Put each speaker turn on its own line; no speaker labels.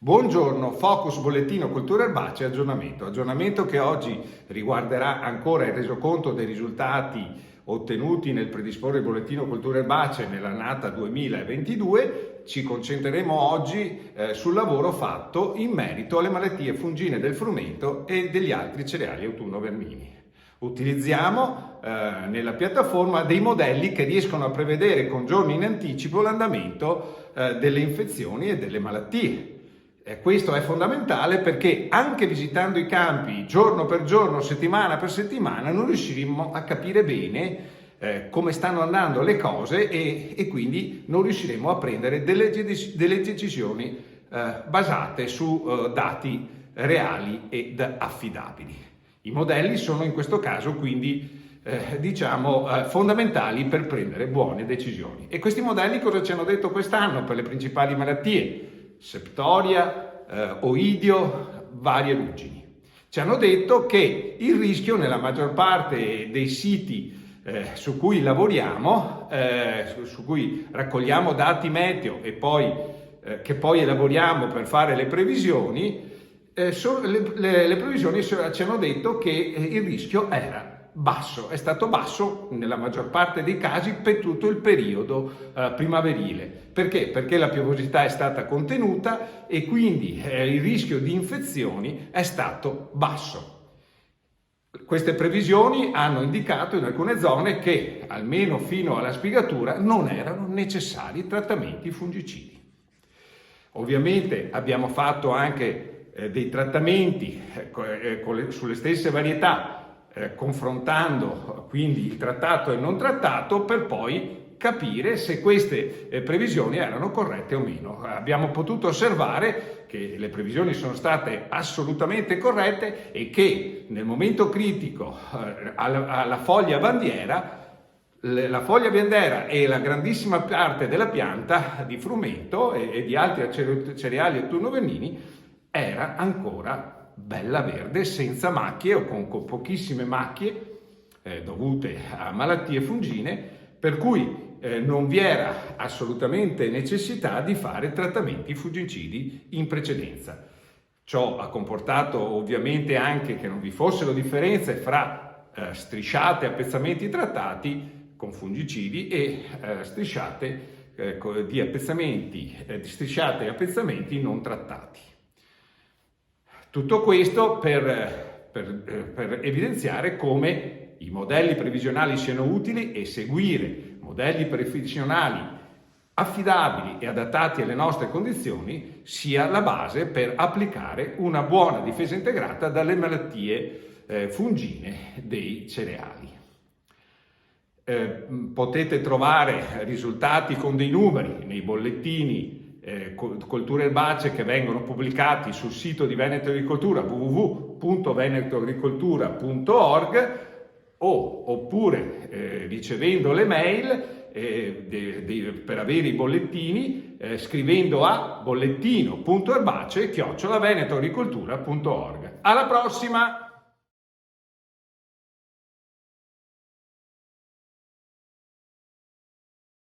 Buongiorno, Focus Bollettino Cultura Erbacea aggiornamento. Aggiornamento che oggi riguarderà ancora il resoconto dei risultati ottenuti nel predisporre il bollettino Cultura Erbacea nell'annata 2022. Ci concentreremo oggi sul lavoro fatto in merito alle malattie fungine del frumento e degli altri cereali autunno-vermini. Utilizziamo nella piattaforma dei modelli che riescono a prevedere con giorni in anticipo l'andamento delle infezioni e delle malattie. Questo è fondamentale perché anche visitando i campi giorno per giorno, settimana per settimana, non riusciremo a capire bene come stanno andando le cose e quindi non riusciremo a prendere delle decisioni basate su dati reali ed affidabili. I modelli sono in questo caso quindi fondamentali per prendere buone decisioni. E questi modelli cosa ci hanno detto quest'anno per le principali malattie? Septoria, oidio, varie ruggini. Ci hanno detto che il rischio nella maggior parte dei siti su cui lavoriamo, su cui raccogliamo dati meteo e che poi elaboriamo per fare le previsioni, le previsioni ci hanno detto che il rischio era basso, è stato basso nella maggior parte dei casi per tutto il periodo primaverile. Perché? Perché la piovosità è stata contenuta e quindi il rischio di infezioni è stato basso. Queste previsioni hanno indicato in alcune zone che, almeno fino alla spigatura, non erano necessari trattamenti fungicidi. Ovviamente abbiamo fatto anche dei trattamenti sulle stesse varietà, confrontando quindi il trattato e il non trattato per poi capire se queste previsioni erano corrette o meno. Abbiamo potuto osservare che le previsioni sono state assolutamente corrette e che nel momento critico alla foglia bandiera, la foglia bandiera e la grandissima parte della pianta di frumento e di altri cereali autunno-vermini era ancora bella verde, senza macchie o con pochissime macchie dovute a malattie fungine, per cui non vi era assolutamente necessità di fare trattamenti fungicidi in precedenza. Ciò ha comportato ovviamente anche che non vi fossero differenze fra strisciate e appezzamenti trattati con fungicidi e strisciate e appezzamenti non trattati. Tutto questo per evidenziare come i modelli previsionali siano utili e seguire modelli previsionali affidabili e adattati alle nostre condizioni sia la base per applicare una buona difesa integrata dalle malattie fungine dei cereali. Potete trovare risultati con dei numeri nei bollettini colture erbacee che vengono pubblicati sul sito di Veneto Agricoltura www.venetoagricoltura.org oppure ricevendo le mail per avere i bollettini scrivendo a bollettino.erbacee@venetoagricoltura.org. Alla prossima!